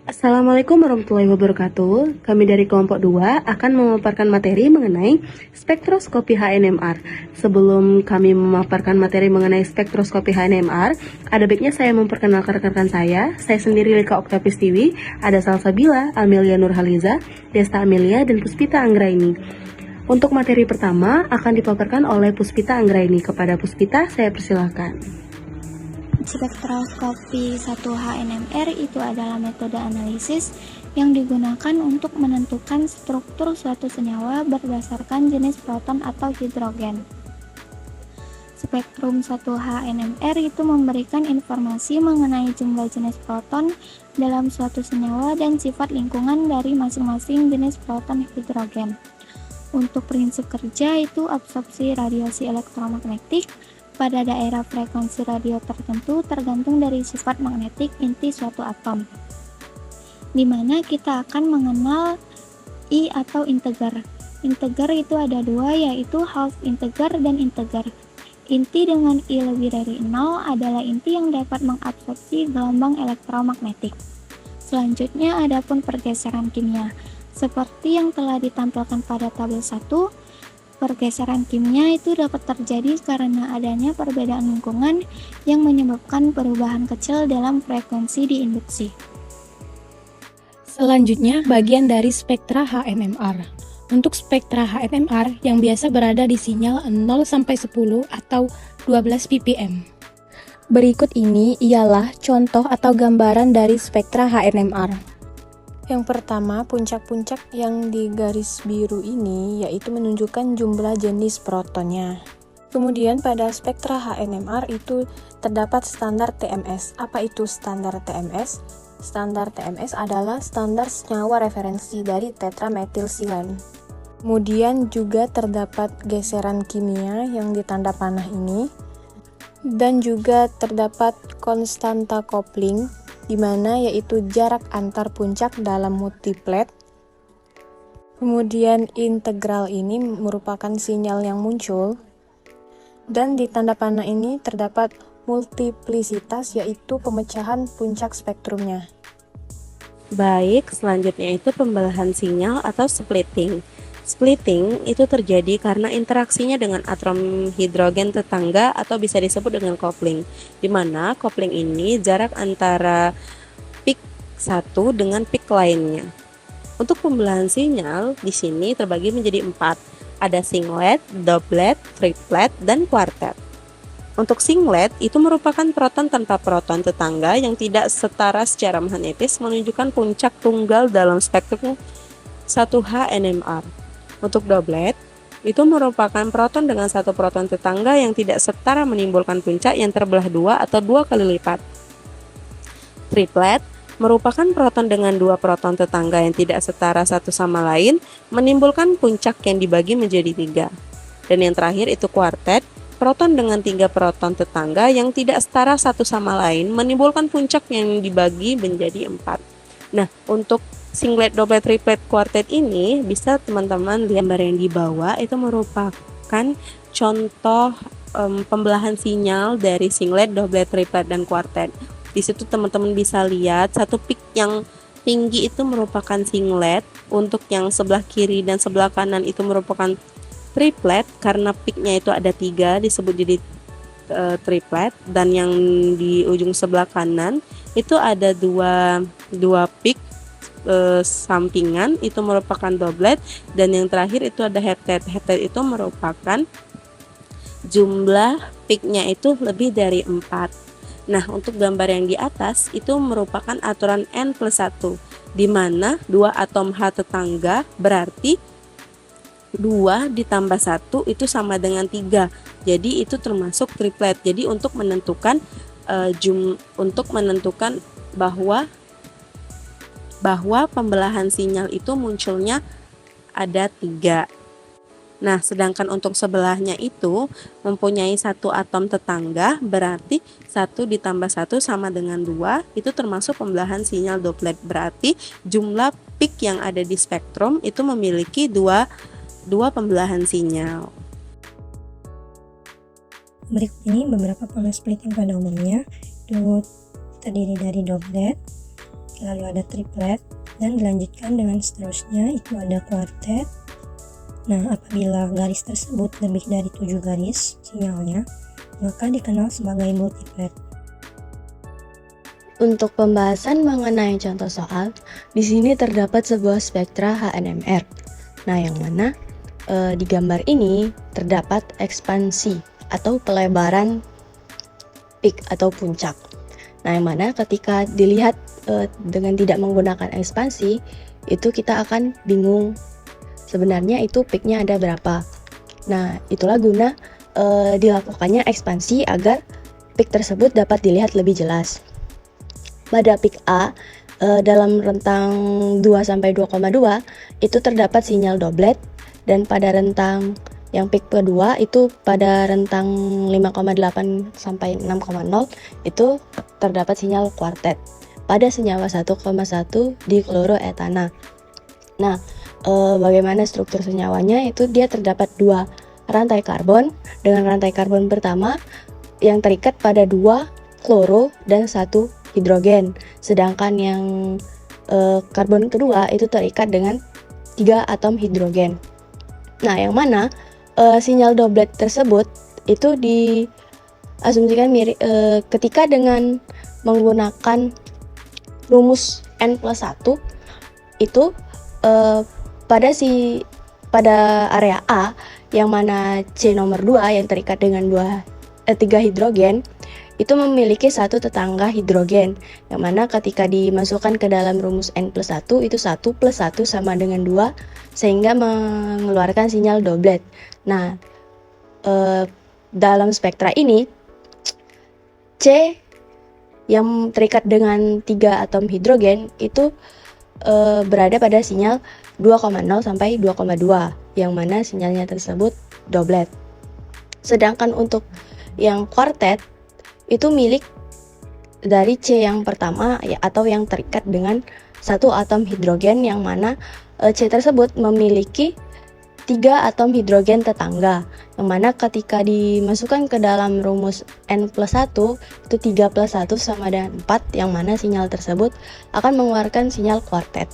Assalamualaikum warahmatullahi wabarakatuh. Kami dari kelompok 2 akan memaparkan materi mengenai spektroskopi HNMR. Sebelum kami memaparkan materi mengenai spektroskopi HNMR, ada baiknya saya memperkenalkan rekan-rekan saya. Saya sendiri Lika Oktavistiwi, ada Salsabila, Amelia Nurhaliza, Desta Amelia, dan Puspita Anggraini. Untuk materi pertama akan dipaparkan oleh Puspita Anggraini. Kepada Puspita, saya persilahkan. Spektroskopi 1HNMR itu adalah metode analisis yang digunakan untuk menentukan struktur suatu senyawa berdasarkan jenis proton atau hidrogen. Spektrum 1HNMR itu memberikan informasi mengenai jumlah jenis proton dalam suatu senyawa dan sifat lingkungan dari masing-masing jenis proton hidrogen. Untuk prinsip kerja itu absorpsi radiasi elektromagnetik pada daerah frekuensi radio tertentu tergantung dari sifat magnetik inti suatu atom, di mana kita akan mengenal I atau integer. Integer itu ada dua, yaitu half integer dan integer. Inti dengan I lebih dari 0 adalah inti yang dapat mengabsorpsi gelombang elektromagnetik. Selanjutnya adapun pergeseran kimia. Seperti yang telah ditampilkan pada tabel 1, pergeseran kimia itu dapat terjadi karena adanya perbedaan lingkungan yang menyebabkan perubahan kecil dalam frekuensi di induksi. Selanjutnya, bagian dari spektra HNMR. Untuk spektra HNMR yang biasa berada di sinyal 0-10 atau 12 ppm. Berikut ini ialah contoh atau gambaran dari spektra HNMR. Yang pertama, puncak-puncak yang di garis biru ini yaitu menunjukkan jumlah jenis protonnya. Kemudian pada spektra HNMR itu terdapat standar TMS. Apa itu standar TMS? Standar TMS adalah standar senyawa referensi dari tetrametilsilan. Kemudian juga terdapat geseran kimia yang ditanda panah ini. Dan juga terdapat konstanta coupling, di mana yaitu jarak antar puncak dalam multiplet. Kemudian integral ini merupakan sinyal yang muncul, dan di tanda panah ini terdapat multiplisitas, yaitu pemecahan puncak spektrumnya. Baik, selanjutnya itu pembelahan sinyal atau splitting. Splitting itu terjadi karena interaksinya dengan atom hidrogen tetangga atau bisa disebut dengan coupling, di mana coupling ini jarak antara peak satu dengan peak lainnya. Untuk pembelahan sinyal di sini terbagi menjadi 4. Ada singlet, doublet, triplet, dan quartet. Untuk singlet itu merupakan proton tanpa proton tetangga yang tidak setara secara magnetis menunjukkan puncak tunggal dalam spektrum 1HNMR. Untuk doublet, itu merupakan proton dengan satu proton tetangga yang tidak setara menimbulkan puncak yang terbelah dua atau 2 kali lipat. Triplet merupakan proton dengan 2 proton tetangga yang tidak setara satu sama lain menimbulkan puncak yang dibagi menjadi 3. Dan yang terakhir itu quartet, proton dengan 3 proton tetangga yang tidak setara satu sama lain menimbulkan puncak yang dibagi menjadi 4. Nah, untuk singlet, doublet, triplet, quartet ini bisa teman-teman lihat gambar yang di bawah, itu merupakan contoh pembelahan sinyal dari singlet, doublet, triplet, dan quartet. Di situ teman-teman bisa lihat satu peak yang tinggi itu merupakan singlet, untuk yang sebelah kiri dan sebelah kanan itu merupakan triplet karena peaknya itu ada 3 disebut jadi triplet, dan yang di ujung sebelah kanan itu ada dua peak sampingan itu merupakan doublet, dan yang terakhir itu ada heptet. Heptet itu merupakan jumlah peaknya itu lebih dari 4. Nah, untuk gambar yang di atas itu merupakan aturan N+1, di mana 2 atom H tetangga berarti 2 ditambah 1 itu sama dengan 3. Jadi itu termasuk triplet. Jadi untuk menentukan bahwa pembelahan sinyal itu munculnya ada 3. Nah, sedangkan untuk sebelahnya itu mempunyai 1 atom tetangga, berarti 1 ditambah 1 sama dengan 2, itu termasuk pembelahan sinyal doublet. Berarti jumlah peak yang ada di spektrum itu memiliki dua pembelahan sinyal. Berikut ini beberapa pola splitting pada umumnya. Itu terdiri dari doublet, lalu ada triplet, dan dilanjutkan dengan seterusnya itu ada kuartet. Nah, apabila garis tersebut lebih dari 7 garis sinyalnya, maka dikenal sebagai multiplet. Untuk pembahasan mengenai contoh soal, di sini terdapat sebuah spektra HNMR. Nah, yang mana di gambar ini terdapat ekspansi atau pelebaran peak atau puncak. Nah, yang mana ketika dilihat dengan tidak menggunakan ekspansi, itu kita akan bingung sebenarnya itu peaknya ada berapa. Nah, itulah guna dilakukannya ekspansi agar peak tersebut dapat dilihat lebih jelas. Pada peak A dalam rentang 2-2,2 itu terdapat sinyal doblet, dan pada rentang yang peak kedua itu pada rentang 5,8 sampai 6,0 itu terdapat sinyal kuartet pada senyawa 1,1 di kloroetana. Nah, bagaimana struktur senyawanya? Itu dia terdapat 2 rantai karbon, dengan rantai karbon pertama yang terikat pada 2 kloro dan 1 hidrogen, sedangkan yang karbon kedua itu terikat dengan 3 atom hidrogen. Nah, yang mana sinyal doblet tersebut itu diasumsikan mirip ketika dengan menggunakan rumus N+1 itu pada area A yang mana C nomor 2 yang terikat dengan 3 hidrogen itu memiliki 1 tetangga hidrogen, yang mana ketika dimasukkan ke dalam rumus N+1 itu 1 + 1 sama dengan 2, sehingga mengeluarkan sinyal doblet. Nah, dalam spektra ini C yang terikat dengan 3 atom hidrogen itu berada pada sinyal 2,0 sampai 2,2, yang mana sinyalnya tersebut doblet. Sedangkan untuk yang kuartet itu milik dari C yang pertama ya, atau yang terikat dengan 1 atom hidrogen, yang mana C tersebut memiliki 3 atom hidrogen tetangga, yang mana ketika dimasukkan ke dalam rumus N+1 itu 3 + 1 sama dengan 4, yang mana sinyal tersebut akan mengeluarkan sinyal kuartet.